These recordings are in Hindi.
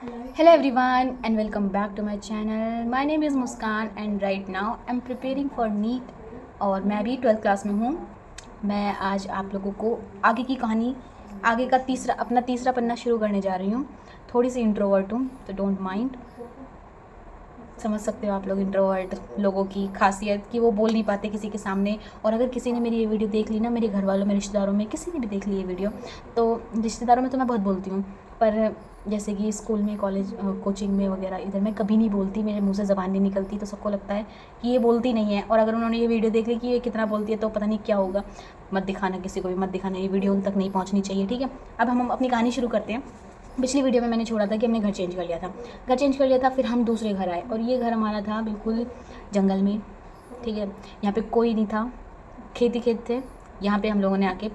Hello everyone and welcome back to my channel. My name is Muskan and right now I'm preparing for NEET और मैं भी 12th क्लास में हूँ। मैं आज आप लोगों को आगे की कहानी आगे का अपना तीसरा पन्ना शुरू करने जा रही हूँ। थोड़ी सी इंट्रोवर्ट हूँ तो डोंट माइंड। समझ सकते हो आप लोग इंट्रोवर्ट लोगों की खासियत कि वो बोल नहीं पाते किसी के सामने। और अगर किसी ने मेरी ये वीडियो देख ली ना, मेरे घर वालों में, रिश्तेदारों में, किसी ने भी देख ली ये वीडियो, तो रिश्तेदारों में तो मैं बहुत बोलती हूँ, पर जैसे कि स्कूल में, कॉलेज, कोचिंग में वगैरह, इधर मैं कभी नहीं बोलती, मेरे मुंह से ज़बान नहीं निकलती, तो सबको लगता है कि ये बोलती नहीं है। और अगर उन्होंने ये वीडियो देख ली कि ये कितना बोलती है तो पता नहीं क्या होगा। मत दिखाना, किसी को भी मत दिखाना, ये वीडियो उन तक नहीं पहुँचनी चाहिए, ठीक है। अब हम अपनी कहानी शुरू करते हैं। पिछली वीडियो में मैंने छोड़ा था कि हमने घर चेंज कर लिया था, फिर हम दूसरे घर आए और ये घर हमारा था बिल्कुल जंगल में, ठीक है। यहाँ पे कोई नहीं था, खेत थे। यहाँ पे हम लोगों ने आके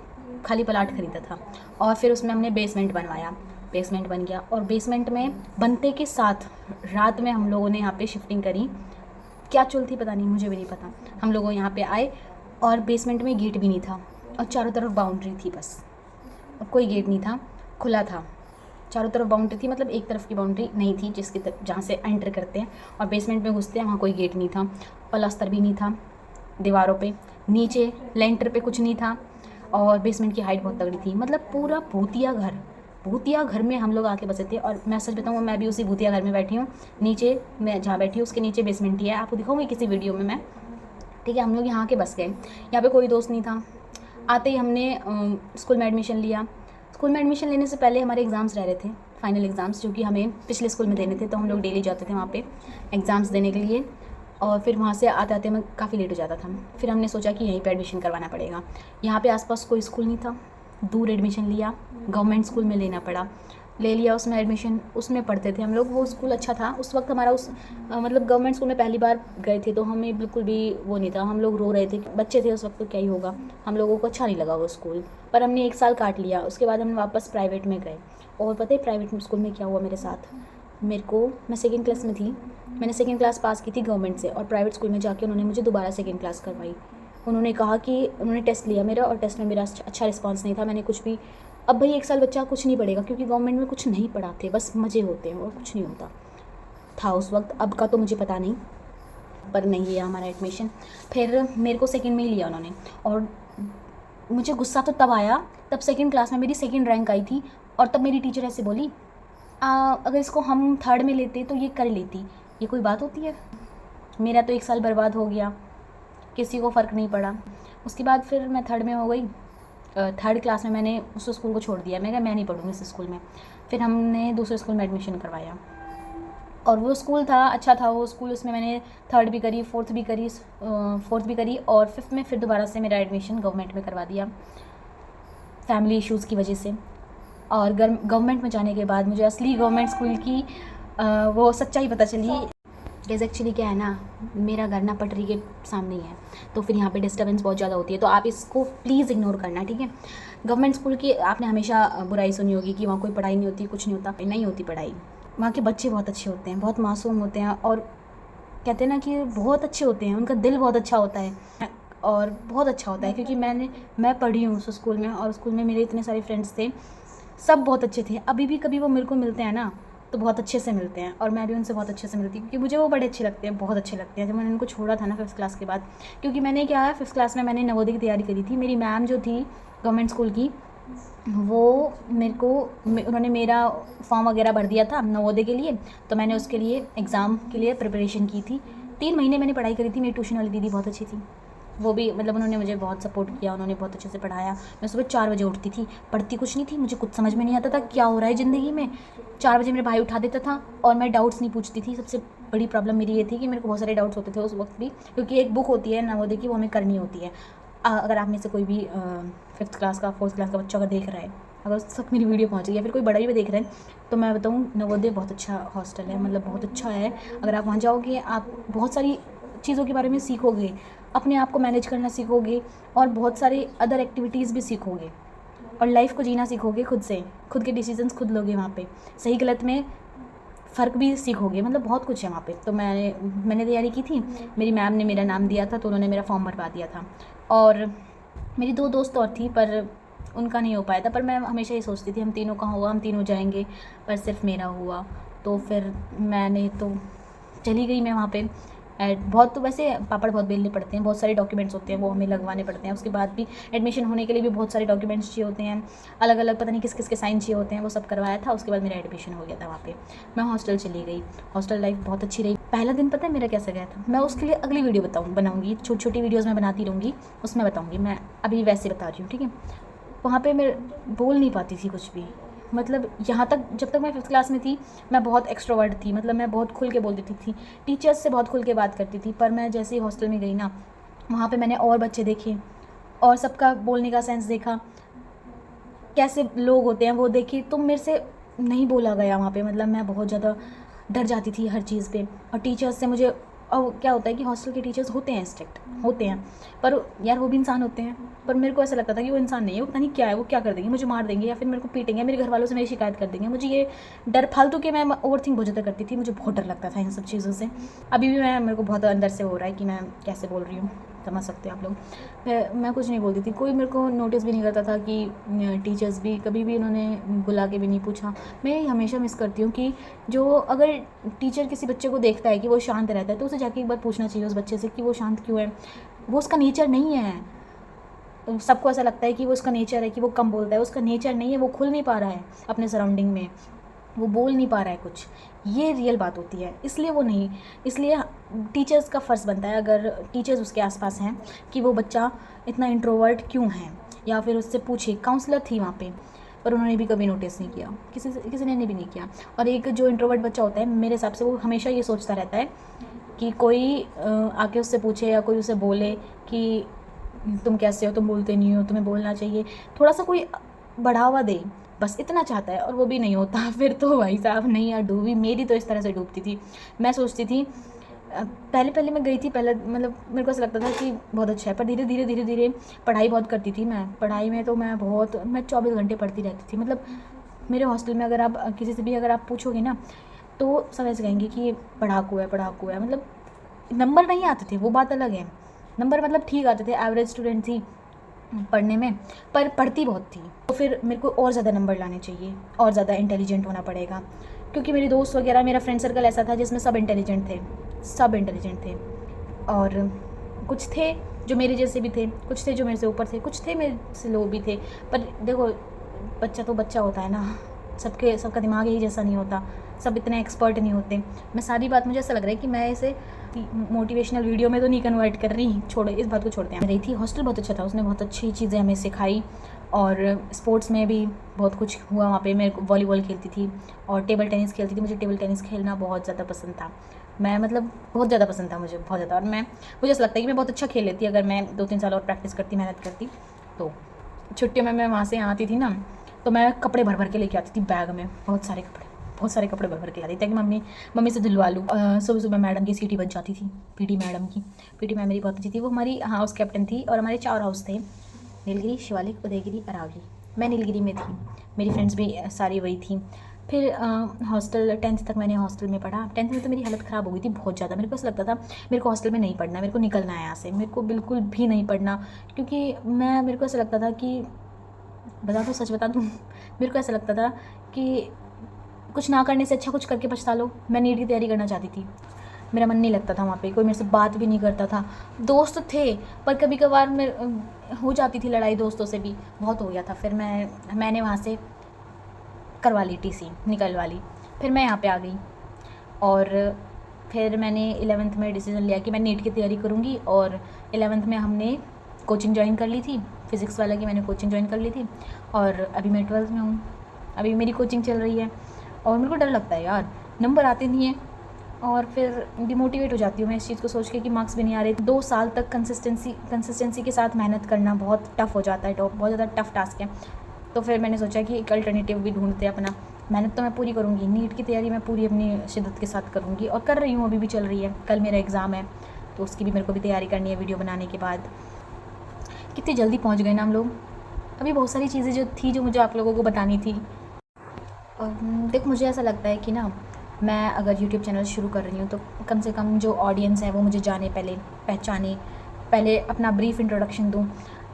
खाली प्लाट खरीदा था और फिर उसमें हमने बेसमेंट बनवाया। बेसमेंट बन गया और बेसमेंट में बनते के साथ रात में हम लोगों ने यहाँ पे शिफ्टिंग करी। क्या चुल थी पता नहीं, मुझे भी नहीं पता। हम लोग यहाँ पे आए और बेसमेंट में गेट भी नहीं था और चारों तरफ बाउंड्री थी बस, और कोई गेट नहीं था, खुला था। चारों तरफ बाउंड्री थी, मतलब एक तरफ की बाउंड्री नहीं थी जिसकी जहाँ से एंटर करते हैं और बेसमेंट में घुसते हैं, वहाँ कोई गेट नहीं था। प्लास्टर भी नहीं था दीवारों पे, नीचे लेंटर पे कुछ नहीं था और बेसमेंट की हाइट बहुत तगड़ी थी। मतलब पूरा भूतिया घर में हम लोग आके बसे थे। और मैं सच बताऊँ, मैं भी उसी भूतिया घर में बैठी हूँ। नीचे मैं जहाँ बैठी हूँ उसके नीचे बेसमेंट ही है, आपको दिखाऊंगी किसी वीडियो में मैं, ठीक है। हम लोग यहाँ आके बस गए। यहाँ पे कोई दोस्त नहीं था। आते ही हमने स्कूल में एडमिशन लिया। स्कूल में एडमिशन लेने से पहले हमारे एग्ज़ाम्स रह रहे थे, फाइनल एग्ज़ाम्स, जो कि हमें पिछले स्कूल में देने थे, तो हम लोग डेली जाते थे वहाँ पे एग्ज़ाम्स देने के लिए। और फिर वहाँ से आते आते मैं काफ़ी लेट हो जाता था। फिर हमने सोचा कि यहीं पे एडमिशन करवाना पड़ेगा। यहाँ पे आसपास कोई स्कूल नहीं था, दूर एडमिशन लिया, गवर्नमेंट स्कूल में लेना पड़ा। ले लिया उसमें एडमिशन, उसमें पढ़ते थे हम लोग। वो स्कूल अच्छा था उस वक्त हमारा, मतलब गवर्नमेंट स्कूल में पहली बार गए थे तो हमें बिल्कुल भी वो नहीं था। हम लोग रो रहे थे, बच्चे थे उस वक्त, तो क्या ही होगा, हम लोगों को अच्छा नहीं लगा वो स्कूल। पर हमने 1 साल काट लिया, उसके बाद हम वापस प्राइवेट में गए। और पता है प्राइवेट स्कूल में क्या हुआ मेरे साथ? मैं सेकेंड क्लास में थी, मैंने सेकेंड क्लास पास की थी गवर्नमेंट से, और प्राइवेट स्कूल में जाके उन्होंने मुझे दोबारा सेकेंड क्लास करवाई। उन्होंने कहा कि उन्होंने टेस्ट लिया मेरा और टेस्ट में मेरा अच्छा रिस्पांस नहीं था, मैंने कुछ भी। अब भाई 1 साल बच्चा कुछ नहीं पढ़ेगा, क्योंकि गवर्नमेंट में कुछ नहीं पढ़ाते, बस मज़े होते हैं और कुछ नहीं होता था उस वक्त। अब का तो मुझे पता नहीं, पर नहीं लिया हमारा एडमिशन। फिर मेरे को सेकंड में ही लिया उन्होंने। और मुझे गुस्सा तो तब आया, तब सेकंड क्लास में मेरी सेकंड रैंक आई थी, और तब मेरी टीचर ऐसे बोली, अगर इसको हम थर्ड में लेते तो ये कर लेती। ये कोई बात होती है? मेरा तो 1 साल बर्बाद हो गया, किसी को फ़र्क नहीं पड़ा। उसके बाद फिर मैं थर्ड में हो गई। थर्ड क्लास में मैंने उस स्कूल को छोड़ दिया, मैं कहा मैं नहीं पढ़ूँगी इस स्कूल में। फिर हमने दूसरे स्कूल में एडमिशन करवाया और वो स्कूल था, अच्छा था वो स्कूल। उसमें मैंने थर्ड भी करी, फोर्थ भी करी और फिफ्थ में फिर दोबारा से मेरा एडमिशन गवर्नमेंट में करवा दिया, फैमिली इश्यूज़ की वजह से। और गवर्नमेंट में जाने के बाद मुझे असली गवर्नमेंट स्कूल की वो सच्चाई पता चली। गैस एक्चुअली क्या है ना, मेरा घर ना पटरी के सामने ही है, तो फिर यहाँ पे डिस्टर्बेंस बहुत ज़्यादा होती है, तो आप इसको प्लीज़ इग्नोर करना, ठीक है। गवर्नमेंट स्कूल की आपने हमेशा बुराई सुनी होगी कि वहाँ कोई पढ़ाई नहीं होती, कुछ नहीं होता। नहीं होती पढ़ाई, वहाँ के बच्चे बहुत अच्छे होते हैं, बहुत मासूम होते हैं, और कहते हैं ना कि बहुत अच्छे होते हैं, उनका दिल बहुत अच्छा होता है और बहुत अच्छा होता है। क्योंकि मैं पढ़ी हूँ उस स्कूल में, और स्कूल में मेरे इतने सारे फ्रेंड्स थे, सब बहुत अच्छे थे। अभी भी कभी वो मेरे को मिलते हैं ना तो बहुत अच्छे से मिलते हैं, और मैं भी उनसे बहुत अच्छे से मिलती हूँ, क्योंकि मुझे वो बड़े अच्छे लगते हैं, बहुत अच्छे लगते हैं। जब मैंने उनको छोड़ा था ना 5th क्लास के बाद, क्योंकि मैंने क्या है, 5th क्लास में मैंने नवोदय की तैयारी करी थी। मेरी मैम जो थी गवर्नमेंट स्कूल की, वो मेरे को उन्होंने मेरा फॉर्म वगैरह भर दिया था नवोदय के लिए, तो मैंने उसके लिए एग्ज़ाम के लिए प्रिपरेशन की थी। 3 महीने मैंने पढ़ाई करी थी। मेरी ट्यूशन वाली दीदी बहुत अच्छी थी, वो भी मतलब उन्होंने मुझे बहुत सपोर्ट किया, उन्होंने बहुत अच्छे से पढ़ाया। मैं सुबह 4 बजे उठती थी, पढ़ती कुछ नहीं थी, मुझे कुछ समझ में नहीं आता था क्या हो रहा है ज़िंदगी में। 4 बजे मेरे भाई उठा देता था और मैं डाउट्स नहीं पूछती थी। सबसे बड़ी प्रॉब्लम मेरी ये थी कि मेरे को बहुत सारे डाउट्स होते थे उस वक्त भी, क्योंकि एक बुक होती है नवोदय की, वो हमें करनी होती है। अगर आप में से कोई भी 5th क्लास का 4th क्लास का बच्चा अगर देख रहा है, अगर उस तक मेरी वीडियो पहुँच गई, या फिर कोई बड़ा भी देख रहे हैं, तो मैं बताऊँ नवोदय बहुत अच्छा हॉस्टल है, मतलब बहुत अच्छा है। अगर आप वहाँ जाओगे आप बहुत सारी चीज़ों के बारे में सीखोगे, अपने आप को मैनेज करना सीखोगे, और बहुत सारे अदर एक्टिविटीज़ भी सीखोगे, और लाइफ को जीना सीखोगे खुद से। खुद के डिसीजंस खुद लोगे वहाँ पे, सही गलत में फ़र्क भी सीखोगे, मतलब बहुत कुछ है वहाँ पे। तो मैंने तैयारी की थी, मेरी मैम ने मेरा नाम दिया था तो उन्होंने मेरा फॉर्म भरवा दिया था। और मेरी 2 दोस्त और थी, पर उनका नहीं हो पाया था। पर मैं हमेशा ये सोचती थी हम तीनों का होगा, हम तीनों जाएंगे, पर सिर्फ मेरा हुआ। तो फिर मैंने तो चली गई मैं वहाँ पे। बहुत तो वैसे पापड़ बहुत बेलने पड़ते हैं, बहुत सारे डॉक्यूमेंट्स होते हैं वो हमें लगवाने पड़ते हैं। उसके बाद भी एडमिशन होने के लिए भी बहुत सारे डॉक्यूमेंट्स चाहिए होते हैं, अलग अलग पता नहीं किस किस के साइन चाहिए होते हैं, वो सब करवाया था। उसके बाद मेरा एडमिशन हो गया था वहाँ पे। मैं हॉस्टल चली गई। हॉस्टल लाइफ बहुत अच्छी रही। पहला दिन पता है मेरा कैसा गया था, मैं उसके लिए अगली वीडियो बनाऊँगी, छोटी छोटी वीडियोज़ मैं बनाती रहूँगी, उसमें बताऊँगी। मैं अभी वैसे बता रही हूँ, ठीक है। वहाँ पे मैं बोल नहीं पाती थी कुछ भी, मतलब यहाँ तक जब तक मैं 5th क्लास में थी मैं बहुत एक्सट्रोवर्ट थी, मतलब मैं बहुत खुल के बोल देती थी, टीचर्स से बहुत खुल के बात करती थी। पर मैं जैसे ही हॉस्टल में गई ना, वहाँ पे मैंने और बच्चे देखे और सबका बोलने का सेंस देखा, कैसे लोग होते हैं वो देखे, तो मेरे से नहीं बोला गया वहाँ पे। मतलब मैं बहुत ज़्यादा डर जाती थी हर चीज़ पे। और टीचर्स से मुझे, और क्या होता है कि हॉस्टल के टीचर्स होते हैं स्ट्रिक्ट होते हैं, पर यार वो भी इंसान होते हैं। पर मेरे को ऐसा लगता था कि वो इंसान नहीं है, वो पता नहीं क्या है, वो क्या कर देंगे, मुझे मार देंगे या फिर मेरे को पीटेंगे, मेरे घर वालों से मेरी शिकायत कर देंगे। मुझे ये डर फालतू के, मैं ओवरथिंक बहुत ज़्यादा करती थी, मुझे बहुत डर लगता था इन सब चीज़ों से। अभी भी मेरे को बहुत अंदर से हो रहा है कि मैं कैसे बोल रही हूँ, समझ सकते हैं आप लोग। मैं कुछ नहीं बोलती थी, कोई मेरे को नोटिस भी नहीं करता था कि टीचर्स भी कभी भी इन्होंने बुला के भी नहीं पूछा। मैं ये हमेशा मिस करती हूँ कि जो अगर टीचर किसी बच्चे को देखता है कि वो शांत रहता है तो उसे जाके एक बार पूछना चाहिए उस बच्चे से कि वो शांत क्यों है। वो उसका नेचर नहीं है। सबको ऐसा लगता है कि वो उसका नेचर है कि वो कम बोलता है, उसका नेचर नहीं है, वो खुल नहीं पा रहा है अपने सराउंडिंग में, वो बोल नहीं पा रहा है कुछ, ये रियल बात होती है। इसलिए वो नहीं, इसलिए टीचर्स का फ़र्ज़ बनता है, अगर टीचर्स उसके आसपास हैं, कि वो बच्चा इतना इंट्रोवर्ट क्यों है, या फिर उससे पूछे। काउंसलर थी वहाँ पे, पर उन्होंने भी कभी नोटिस नहीं किया, किसी ने भी नहीं किया। और एक जो इंट्रोवर्ट बच्चा होता है मेरे हिसाब से, वो हमेशा ये सोचता रहता है कि कोई आके उससे पूछे या कोई उसे बोले कि तुम कैसे हो, तुम बोलते नहीं हो, तुम्हें बोलना चाहिए, थोड़ा सा कोई बढ़ावा दे, बस इतना चाहता है। और वो भी नहीं होता फिर तो भाई साहब नहीं यार, डूबी मेरी तो इस तरह से डूबती थी। मैं सोचती थी पहले मैं गई थी, पहले मतलब मेरे को ऐसा लगता था कि बहुत अच्छा है, पर धीरे धीरे पढ़ाई बहुत करती थी मैं। पढ़ाई में तो मैं 24 घंटे पढ़ती रहती थी। मतलब मेरे हॉस्टल में अगर आप किसी से भी अगर आप पूछोगे ना, तो सब ऐसे कहेंगे कि ये पढ़ाकू है। मतलब नंबर नहीं आते थे, वो बात अलग है, नंबर मतलब ठीक आते थे, एवरेज स्टूडेंट थी पढ़ने में, पर पढ़ती बहुत थी। तो फिर मेरे को और ज़्यादा नंबर लाने चाहिए, और ज़्यादा इंटेलिजेंट होना पड़ेगा, क्योंकि मेरी दोस्त वगैरह, मेरा फ्रेंड सर्कल ऐसा था जिसमें सब इंटेलिजेंट थे। और कुछ थे जो मेरे जैसे भी थे, कुछ थे जो मेरे से ऊपर थे, कुछ थे मेरे से लो भी थे। पर देखो, बच्चा तो बच्चा होता है ना, सबका दिमाग यही जैसा नहीं होता, सब इतने एक्सपर्ट नहीं होते। मैं सारी बात, मुझे ऐसा लग रहा है कि मैं इसे मोटिवेशनल वीडियो में तो नहीं कन्वर्ट कर रही, छोड़ो इस बात को, छोड़ते हैं। मैं रही थी, हॉस्टल बहुत अच्छा था, उसने बहुत अच्छी चीज़ें हमें सिखाई। और स्पोर्ट्स में भी बहुत कुछ हुआ वहाँ पे। मैं वॉलीबॉल खेलती थी और टेबल टेनिस खेलती थी। मुझे टेबल टेनिस खेलना बहुत ज़्यादा पसंद था, मैं मतलब बहुत ज़्यादा पसंद था मुझे, बहुत ज़्यादा। और मुझे ऐसा लगता है कि मैं बहुत अच्छा खेल लेती अगर मैं 2-3 साल और प्रैक्टिस करती, मेहनत करती। तो छुट्टियों में मैं वहाँ से आती थी ना, तो मैं कपड़े भर भर के लेके आती थी बैग में, बहुत सारे कपड़े भर भर के लाती थी, ताकि मम्मी से धुलवा लूँ। सुबह सुबह मैडम की सीटी बज जाती थी, पीटी मैम मेरी बहुत अच्छी थी, वो हमारी हाउस कैप्टन थी। और हमारे 4 हाउस थे, नीलगिरी, शिवालिक, उदयगिरी, अरावली। मैं नीलगिरी में थी, मेरी फ्रेंड्स भी सारी वही थी। फिर हॉस्टल 10th तक मैंने हॉस्टल में पढ़ा। 10th में तो मेरी हालत ख़राब हो गई थी बहुत ज़्यादा। मेरे को ऐसा लगता था मेरे को हॉस्टल में नहीं पढ़ना, मेरे को निकलना है यहाँ से, मेरे को बिल्कुल भी नहीं पढ़ना। क्योंकि मेरे को ऐसा लगता था कि सच बता दूँ मेरे को ऐसा लगता था कि कुछ ना करने से अच्छा कुछ करके पछता लो। मैं नीट की तैयारी करना चाहती थी, मेरा मन नहीं लगता था वहाँ पे, कोई मेरे से बात भी नहीं करता था। दोस्त थे, पर कभी कभार हो जाती थी लड़ाई दोस्तों से भी, बहुत हो गया था। फिर मैंने वहाँ से करवा ली, टीसी निकलवा ली। फिर मैं यहाँ पे आ गई और फिर मैंने 11th में डिसीज़न लिया कि मैं नीट की तैयारी करूँगी। और 11th में हमने कोचिंग ज्वाइन कर ली थी, फ़िज़िक्स वाला की मैंने कोचिंग ज्वाइन कर ली थी। और अभी मैं 12th में हूँ, अभी मेरी कोचिंग चल रही है। और मेरे को डर लगता है यार, नंबर आते नहीं हैं और फिर डिमोटिवेट हो जाती हूँ मैं इस चीज़ को सोच के कि मार्क्स भी नहीं आ रहे। 2 साल तक कंसिस्टेंसी के साथ मेहनत करना बहुत टफ़ हो जाता है, बहुत ज़्यादा टफ़ टास्क है। तो फिर मैंने सोचा कि एक अल्टरनेटिव भी ढूंढते अपना। मेहनत तो मैं पूरी करूँगी, नीट की तैयारी मैं पूरी अपनी शिद्दत के साथ करूँगी और कर रही हूँ, अभी भी चल रही है। कल मेरा एग्ज़ाम है तो उसकी भी मेरे को भी तैयारी करनी है वीडियो बनाने के बाद। कितनी जल्दी पहुँच गए ना हम लोग। अभी बहुत सारी चीज़ें जो थी जो मुझे आप लोगों को बतानी थी। और देख, मुझे ऐसा लगता है कि ना, मैं अगर यूट्यूब चैनल शुरू कर रही हूँ तो कम से कम जो ऑडियंस है वो मुझे जाने, पहले पहचाने, पहले अपना ब्रीफ इंट्रोडक्शन दूँ।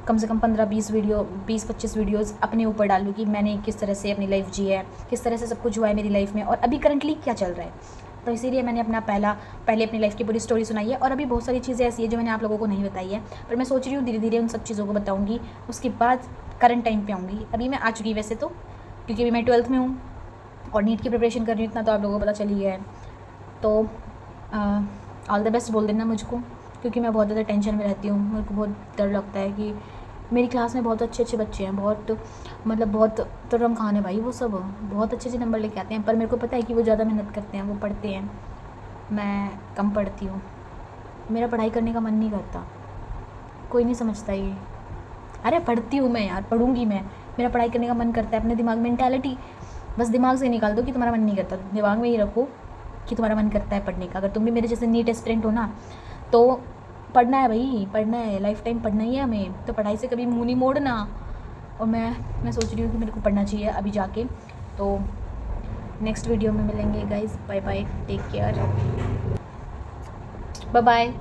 कम से कम 15-20 वीडियो 20-25 वीडियोज़ अपने ऊपर डालूँ कि मैंने किस तरह से अपनी लाइफ जी है, किस तरह से सब कुछ हुआ है मेरी लाइफ में और अभी करंटली क्या चल रहा है। तो इसीलिए मैंने पहले अपनी लाइफ की पूरी स्टोरी सुनाई है और अभी बहुत सारी चीज़ें ऐसी है जो मैंने आप लोगों को नहीं बताई है, पर मैं सोच रही हूँ धीरे धीरे उन सब चीज़ों को बताऊँगी। उसके बाद करंट टाइम पे आऊँगी। अभी मैं आ चुकी वैसे तो, क्योंकि अभी मैं 12th में हूँ और नीट की प्रिपरेशन कर रही हूँ, इतना तो आप लोगों को पता चल ही गया है। तो ऑल द बेस्ट बोल देना मुझको, क्योंकि मैं बहुत ज़्यादा टेंशन में रहती हूँ। मेरे को बहुत डर लगता है कि मेरी क्लास में बहुत अच्छे बच्चे हैं, बहुत तुर्रम खान है भाई, वो सब बहुत अच्छे नंबर लेके आते हैं, पर मेरे को पता है कि वो ज़्यादा मेहनत करते हैं, वो पढ़ते हैं, मैं कम पढ़ती हूँ। मेरा पढ़ाई करने का मन नहीं करता, कोई नहीं समझता ये। अरे पढ़ती हूँ मैं यार, पढ़ूँगी मैं, मेरा पढ़ाई करने का मन करता है। अपने दिमाग मेंटालिटी बस दिमाग से निकाल दो कि तुम्हारा मन नहीं करता, दिमाग में ही रखो कि तुम्हारा मन करता है पढ़ने का। अगर तुम भी मेरे जैसे नीट एस्पिरेंट हो ना, तो पढ़ना है भाई, पढ़ना है, लाइफ टाइम पढ़ना ही है हमें, तो पढ़ाई से कभी मुँह नहीं मोड़ना। और मैं सोच रही हूँ कि मेरे को पढ़ना चाहिए अभी जाके। तो नेक्स्ट वीडियो में मिलेंगे guys, bye bye, take care, bye bye.